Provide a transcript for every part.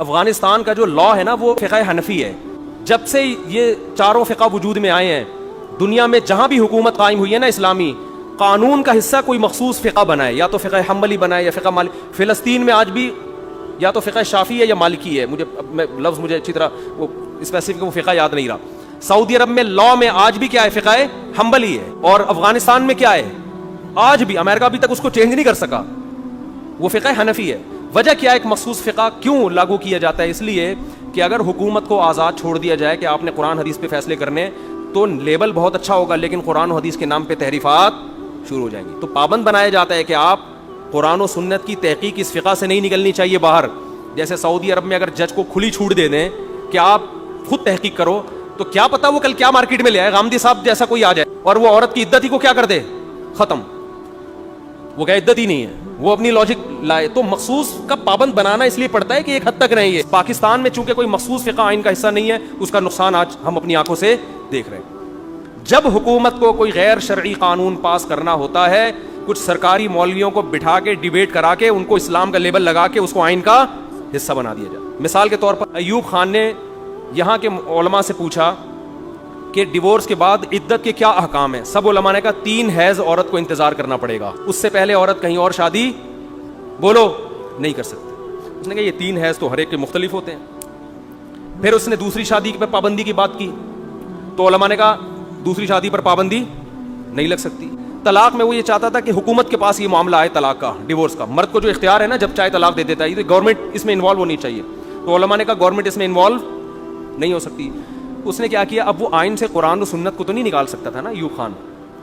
افغانستان کا جو لا ہے نا وہ فقہ حنفی ہے. جب سے یہ چاروں فقہ وجود میں آئے ہیں, دنیا میں جہاں بھی حکومت قائم ہوئی ہے نا اسلامی, قانون کا حصہ کوئی مخصوص فقہ بنائے, یا تو فقہ حنبلی بنائے یا فقہ مالکی. فلسطین میں آج بھی یا تو فقہ شافعی ہے یا مالکی ہے, مجھے اچھی طرح وہ اسپیسیفک وہ فقہ یاد نہیں رہا. سعودی عرب میں لا میں آج بھی کیا ہے, فقہ حنبلی ہے. اور افغانستان میں کیا ہے, آج بھی امریکہ ابھی تک اس کو چینج نہیں کر سکا, وہ فقہ حنفی ہے. وجہ کیا ہے, ایک مخصوص فقہ کیوں لاگو کیا جاتا ہے؟ اس لیے کہ اگر حکومت کو آزاد چھوڑ دیا جائے کہ آپ نے قرآن حدیث پہ فیصلے کرنے, تو لیبل بہت اچھا ہوگا, لیکن قرآن و حدیث کے نام پہ تحریفات شروع ہو جائیں گی. تو پابند بنایا جاتا ہے کہ آپ قرآن و سنت کی تحقیق اس فقہ سے نہیں نکلنی چاہیے باہر. جیسے سعودی عرب میں اگر جج کو کھلی چھوٹ دے دیں کہ آپ خود تحقیق کرو, تو کیا پتا وہ کل کیا مارکیٹ میں لے آئے, غامدی صاحب جیسا کوئی آ جائے اور وہ عورت کی عدت ہی کو کیا کر دے, ختم, وہ کیا عدت ہی نہیں ہے, وہ اپنی لاجک لائے. تو مخصوص کا پابند بنانا اس لیے پڑتا ہے کہ ایک حد تک نہیں ہے. پاکستان میں چونکہ کوئی مخصوص فقہ آئین کا حصہ نہیں ہے, اس کا نقصان آج ہم اپنی آنکھوں سے دیکھ رہے ہیں. جب حکومت کو کوئی غیر شرعی قانون پاس کرنا ہوتا ہے, کچھ سرکاری مولویوں کو بٹھا کے ڈیبیٹ کرا کے ان کو اسلام کا لیبل لگا کے اس کو آئین کا حصہ بنا دیا جائے. مثال کے طور پر ایوب خان نے یہاں کے علماء سے پوچھا کہ ڈیورس کے بعد عدت کے کیا احکام ہیں. سب علماء نے کہا 3 حیض عورت کو انتظار کرنا پڑے گا, اس سے پہلے عورت کہیں اور شادی بولو نہیں کر سکتی. اس نے کہا یہ 3 حیض تو ہر ایک کے مختلف ہوتے ہیں. پھر اس نے دوسری شادی پہ پابندی کی بات کی, تو علماء نے کہا دوسری شادی پر پابندی نہیں لگ سکتی. طلاق میں وہ یہ چاہتا تھا کہ حکومت کے پاس یہ معاملہ آئے طلاق کا, ڈیورس کا, مرد کو جو اختیار ہے نا جب چاہے طلاق دے دیتا ہے, گورنمنٹ اس میں انوالو ہونی چاہیے. تو علماء نے کہا گورنمنٹ اس میں انوالو نہیں ہو سکتی. اس نے کیا کیا, اب وہ آئین سے قرآن و سنت کو تو نہیں نکال سکتا تھا نا ایوب خان,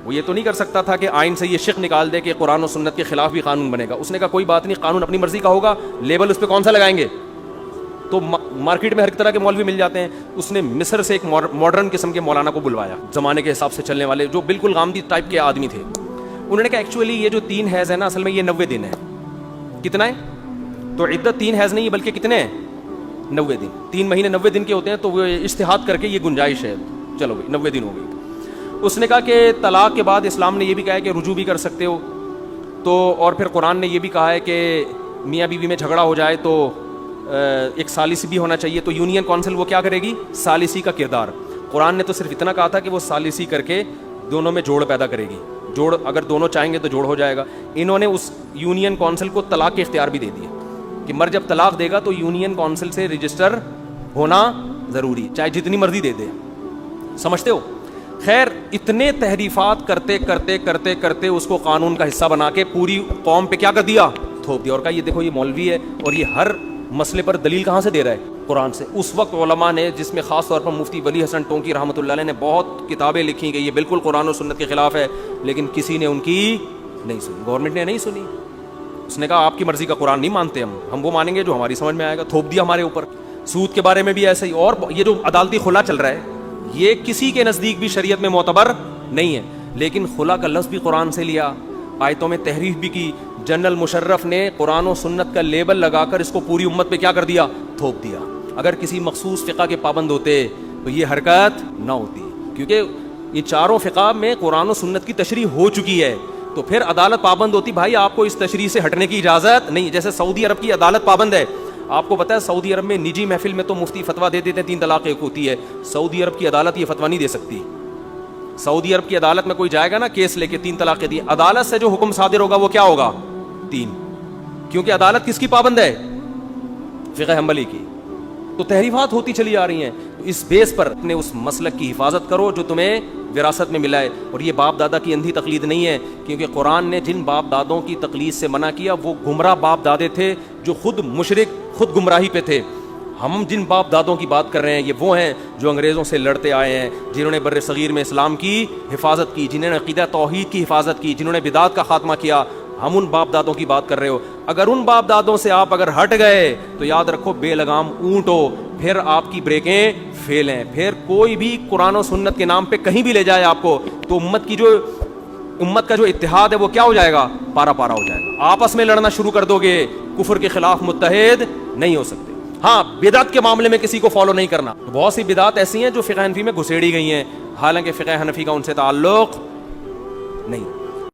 وہ یہ تو نہیں کر سکتا تھا کہ آئین سے یہ شق نکال دے کہ قرآن و سنت کے خلاف بھی قانون بنے گا. اس نے کہا کوئی بات نہیں, قانون اپنی مرضی کا ہوگا, لیبل اس پہ کون سا لگائیں گے. تو مارکیٹ میں ہر طرح کے مولوی مل جاتے ہیں. اس نے مصر سے ایک ماڈرن قسم کے مولانا کو بلوایا, زمانے کے حساب سے چلنے والے, جو بالکل غامدی ٹائپ کے آدمی تھے. انہوں نے کہا ایکچولی یہ جو 3 حیض ہے نا, اصل میں یہ 90 دن ہے. کتنا ہے؟ تو عدت 3 حیض نہیں ہے بلکہ کتنے ہیں, 90 دن. 3 مہینے 90 دن کے ہوتے ہیں, تو وہ اجتہاد کر کے یہ گنجائش ہے, چلو بھائی 90 دن ہو گئی. اس نے کہا کہ طلاق کے بعد اسلام نے یہ بھی کہا ہے کہ رجوع بھی کر سکتے ہو, تو اور پھر قرآن نے یہ بھی کہا ہے کہ میاں بیوی میں جھگڑا ہو جائے تو ایک ثالثی بھی ہونا چاہیے. تو یونین کونسل وہ کیا کرے گی, ثالثی کا کردار. قرآن نے تو صرف اتنا کہا تھا کہ وہ ثالثی کر کے دونوں میں جوڑ پیدا کرے گی, جوڑ اگر دونوں چاہیں گے تو جوڑ ہو جائے گا. انہوں نے اس یونین کونسل کو طلاق کے اختیار بھی دے دیے کہ مرد جب طلاق دے گا تو یونین کونسل سے رجسٹر ہونا ضروری, چاہے جتنی مرضی دے دے. سمجھتے ہو؟ خیر, اتنے تحریفات کرتے کرتے کرتے کرتے اس کو قانون کا حصہ بنا کے پوری قوم پہ کیا کر دیا, تھوپ دیا, اور کہا یہ دیکھو یہ مولوی ہے اور یہ ہر مسئلے پر دلیل کہاں سے دے رہا ہے, قرآن سے. اس وقت علماء نے, جس میں خاص طور پر مفتی ولی حسن ٹونکی رحمۃ اللہ علیہ نے بہت کتابیں لکھی کہ یہ بالکل قرآن و سنت کے خلاف ہے, لیکن کسی نے ان کی نہیں سنی, گورنمنٹ نے نہیں سنی. اس نے کہا آپ کی مرضی کا قرآن نہیں مانتے, ہم وہ مانیں گے جو ہماری سمجھ میں آئے گا. تھوپ دیا ہمارے اوپر. سود کے بارے میں بھی ایسا ہی. اور یہ جو عدالتی خلا چل رہا ہے, یہ کسی کے نزدیک بھی شریعت میں معتبر نہیں ہے, لیکن خلا کا لفظ بھی قرآن سے لیا, آیتوں میں تحریف بھی کی. جنرل مشرف نے قرآن و سنت کا لیبل لگا کر اس کو پوری امت پہ کیا کر دیا, تھوپ دیا. اگر کسی مخصوص فقہ کے پابند ہوتے تو یہ حرکت نہ ہوتی, کیونکہ یہ چاروں فقہ میں قرآن و سنت کی تشریح ہو چکی ہے. تو پھر عدالت پابند ہوتی, بھائی آپ کو اس تشریح سے ہٹنے کی اجازت نہیں. جیسے سعودی عرب کی عدالت پابند ہے. آپ کو پتا ہے سعودی عرب میں نجی محفل میں تو مفتی فتویٰ دے دیتے ہیں 3 طلاق ایک ہوتی ہے. سعودی عرب کی عدالت یہ فتویٰ نہیں دے سکتی. سعودی عرب کی عدالت میں کوئی جائے گا نا کیس لے کے 3 طلاق دی, عدالت سے جو حکم صادر ہوگا وہ کیا ہوگا, 3, کیونکہ عدالت کس کی پابند ہے, فقہ حنبلی کی. تو تحریفات ہوتی چلی آ رہی ہیں. تو اس بیس پر اپنے اس مسلک کی حفاظت کرو جو تمہیں وراثت میں ملا ہے. اور یہ باپ دادا کی اندھی تقلید نہیں ہے, کیونکہ قرآن نے جن باپ دادوں کی تقلید سے منع کیا وہ گمراہ باپ دادے تھے جو خود مشرک, خود گمراہی پہ تھے. ہم جن باپ دادوں کی بات کر رہے ہیں یہ وہ ہیں جو انگریزوں سے لڑتے آئے ہیں, جنہوں نے بر صغیر میں اسلام کی حفاظت کی, جنہوں نے عقیدہ توحید کی حفاظت کی, جنہوں نے بدعات کا خاتمہ کیا. ہم ان باپ دادوں کی بات کر رہے ہو. اگر ان باپ دادوں سے آپ اگر ہٹ گئے تو یاد رکھو بے لگام اونٹ ہو, پھر آپ کی بریکیں فیل ہیں. پھر کوئی بھی قرآن و سنت کے نام پہ کہیں بھی لے جائے آپ کو, تو امت کا جو اتحاد ہے وہ کیا ہو جائے گا, پارا پارا ہو جائے گا. آپس میں لڑنا شروع کر دو گے, کفر کے خلاف متحد نہیں ہو سکتے. ہاں, بدعت کے معاملے میں کسی کو فالو نہیں کرنا. بہت سی بدعت ایسی ہیں جو فقہ حنفی میں گھسیڑی گئی ہیں, حالانکہ فقہ حنفی کا ان سے تعلق نہیں.